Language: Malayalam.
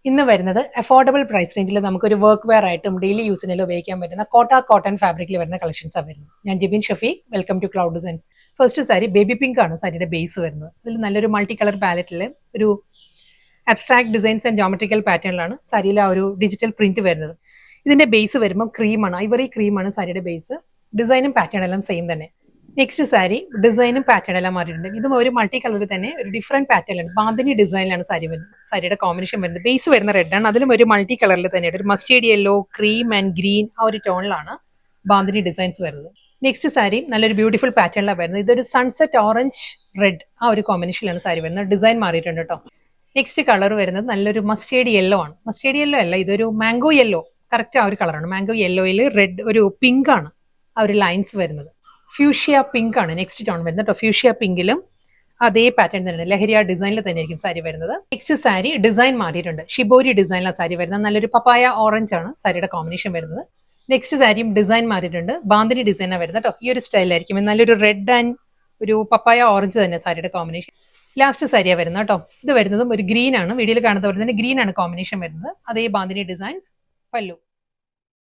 ഇന്ന് വരുന്നത് അഫോർഡബിൾ പ്രൈസ് റേഞ്ചിൽ നമുക്കൊരു വർക്ക് വെയർ ആയിട്ടും ഡെയിലി യൂസിനെല്ലാം ഉപയോഗിക്കാൻ പറ്റുന്ന കോട്ടൺ ഫാബ്രിക്കിൽ വരുന്ന കളക്ഷൻസ് ആണ് വരുന്നത്. ഞാൻ Jibin Shafeeq, welcome to Cloud Designs. First sari baby pink ആണ് സാരിയുടെ ബേസ് വരുന്നത്. ഇതിൽ നല്ലൊരു മൾട്ടി കളർ പാലറ്റിൽ ഒരു അബ്സ്ട്രാക്ട് ഡിസൈൻസ് ആൻഡ് ജോമെട്രിക്കൽ പാറ്റേണിലാണ് സാരിയിൽ ആ ഒരു ഡിജിറ്റൽ പ്രിന്റ് വരുന്നത്. ഇതിന്റെ ബേസ് വരുമ്പോൾ ക്രീമാണ്, ഐവറി ക്രീമാണ് സാരിയുടെ ബേസ്. ഡിസൈനും പാറ്റേൺ എല്ലാം സെയിം തന്നെ. നെക്സ്റ്റ് സാരി ഡിസൈനും പാറ്റേൺ എല്ലാം മാറിയിട്ടുണ്ട്. ഇതും ഒരു മൾട്ടി കളറിൽ തന്നെ ഒരു ഡിഫറെന്റ് പാറ്റേണിലാണ്, ബാന്തിനി ഡിസൈനിലാണ് സാരി വരുന്നത്. സാരിയുടെ കോമ്പിനേഷൻ വരുന്നത് ബേസ് വരുന്ന റെഡ് ആണ്, അതിലും ഒരു മൾട്ടി കളറിൽ തന്നെ ഒരു mustard yellow, cream and green ആ ഒരു ടോണിലാണ് ബാന്തിനി ഡിസൈൻസ് വരുന്നത്. നെക്സ്റ്റ് സാരി നല്ലൊരു ബ്യൂട്ടിഫുൾ പാറ്റേണിലാണ് വരുന്നത്. ഇതൊരു സൺസെറ്റ് ഓറഞ്ച് റെഡ് ആ ഒരു കോമ്പിനേഷനിലാണ് സാരി വരുന്നത്. ഡിസൈൻ മാറിയിട്ടുണ്ട് കേട്ടോ. നെക്സ്റ്റ് കളർ വരുന്നത് നല്ലൊരു മസ്റ്റേർഡ് യെല്ലോ ആണ്. മസ്റ്റേർഡ് യെല്ലോ അല്ല, ഇതൊരു മാംഗോ യെല്ലോ, കറക്റ്റ് ആ ഒരു കളറാണ്. മാംഗോ യെല്ലോയിൽ റെഡ് ഒരു പിങ്ക് ആണ് ആ ഒരു ലൈൻസ് വരുന്നത്. ഫ്യൂഷ്യ പിങ്ക് ആണ് നെക്സ്റ്റ് ടോൺ വരുന്നത് കേട്ടോ. ഫ്യൂഷ്യ പിങ്കിലും അതേ പാറ്റേൺ തന്നെ, ലഹരിയ ഡിസൈനിൽ തന്നെ ആയിരിക്കും സാരി വരുന്നത്. നെക്സ്റ്റ് സാരി ഡിസൈൻ മാറിയിട്ടുണ്ട്, ഷിബോരി ഡിസൈനിലാണ് സാരി വരുന്നത്. നല്ലൊരു പപ്പായ ഓറഞ്ച് ആണ് സാരിയുടെ കോമ്പിനേഷൻ വരുന്നത്. നെക്സ്റ്റ് സാരിയും ഡിസൈൻ മാറിയിട്ടുണ്ട്, ബാന്തിനി ഡിസൈനാണ് വരുന്നത് കേട്ടോ. ഈ ഒരു സ്റ്റൈലായിരിക്കും, നല്ലൊരു റെഡ് ആൻഡ് ഒരു പപ്പായ ഓറഞ്ച് തന്നെ സാരിയുടെ കോമ്പിനേഷൻ. ലാസ്റ്റ് സാരിയാണ് വരുന്നത് കേട്ടോ. ഇത് വരുന്നതും ഒരു ഗ്രീൻ ആണ്, വീഡിയോയിൽ കാണുന്നത് പോലെ തന്നെ ഗ്രീൻ ആണ് കോമ്പിനേഷൻ വരുന്നത്. അതേ ബാന്തിനി ഡിസൈൻസ് പല്ലു.